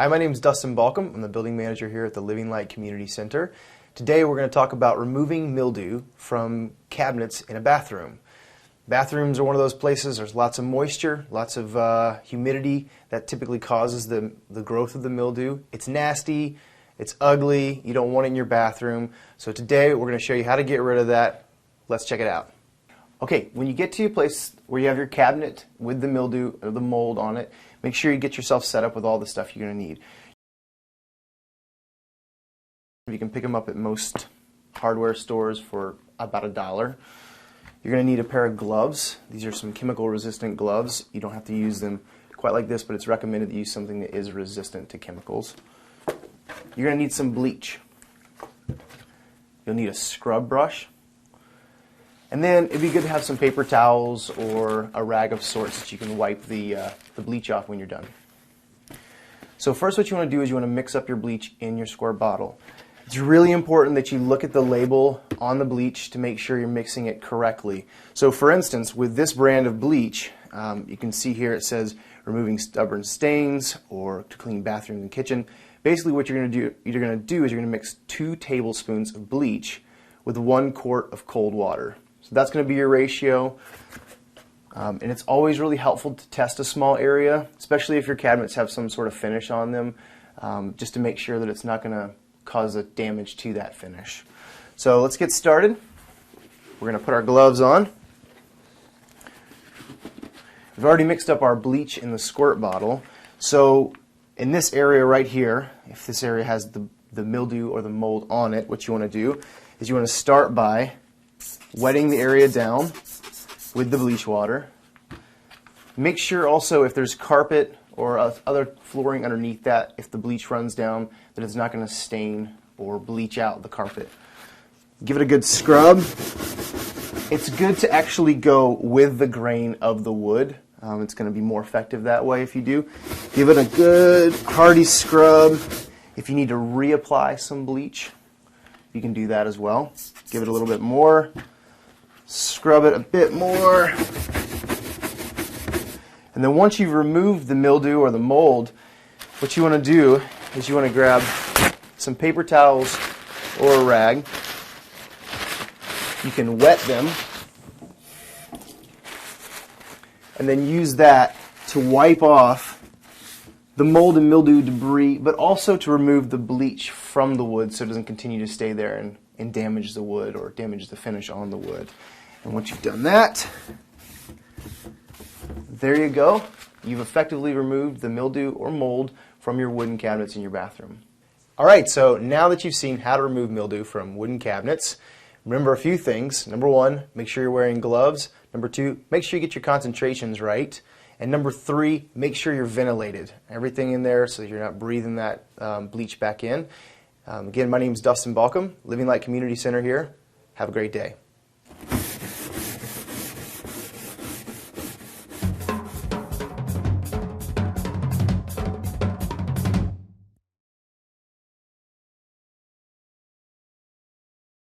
Hi, my name is Dustin Balcom. I'm the building manager here at the Living Light Community Center. Today we're going to talk about removing mildew from cabinets in a bathroom. Bathrooms are one of those places, there's lots of moisture, lots of humidity that typically causes the growth of the mildew. It's nasty, it's ugly, you don't want it in your bathroom. So today we're going to show you how to get rid of that. Let's check it out. Okay, when you get to your place where you have your cabinet with the mildew or the mold on it, make sure you get yourself set up with all the stuff you're going to need. You can pick them up at most hardware stores for about $1. You're going to need a pair of gloves. These are some chemical resistant gloves. You don't have to use them quite like this, but it's recommended that you use something that is resistant to chemicals. You're going to need some bleach. You'll need a scrub brush. And then it'd be good to have some paper towels or a rag of sorts that you can wipe the bleach off when you're done. So first what you want to do is you want to mix up your bleach in your square bottle. It's really important that you look at the label on the bleach to make sure you're mixing it correctly. So for instance, with this brand of bleach, you can see here it says removing stubborn stains or to clean bathrooms and kitchen. Basically what you're going to do is you're going to mix 2 tablespoons of bleach with 1 quart of cold water. So that's going to be your ratio. And it's always really helpful to test a small area, especially if your cabinets have some sort of finish on them, just to make sure that it's not going to cause a damage to that finish. So let's get started. We're going to put our gloves on. We've already mixed up our bleach in the squirt bottle. So in this area right here, if this area has the mildew or the mold on it, what you want to do is you want to start by wetting the area down with the bleach water. Make sure also if there's carpet or other flooring underneath that, if the bleach runs down, that it's not going to stain or bleach out the carpet. Give it a good scrub. It's good to actually go with the grain of the wood. It's going to be more effective that way if you do. Give it a good hearty scrub. If you need to reapply some bleach, you can do that as well. Give it a little bit more. Scrub it a bit more. And then once you've removed the mildew or the mold, what you want to do is you want to grab some paper towels or a rag. You can wet them and then use that to wipe off the mold and mildew debris, but also to remove the bleach from the wood so it doesn't continue to stay there and damage the wood or damage the finish on the wood. And once you've done that, there you go. You've effectively removed the mildew or mold from your wooden cabinets in your bathroom. Alright, so now that you've seen how to remove mildew from wooden cabinets, remember a few things. Number 1, make sure you're wearing gloves. Number 2, make sure you get your concentrations right. And number 3, make sure you're ventilated. Everything in there so you're not breathing that bleach back in. Again, my name is Dustin Balcom, Living Light Community Center here. Have a great day.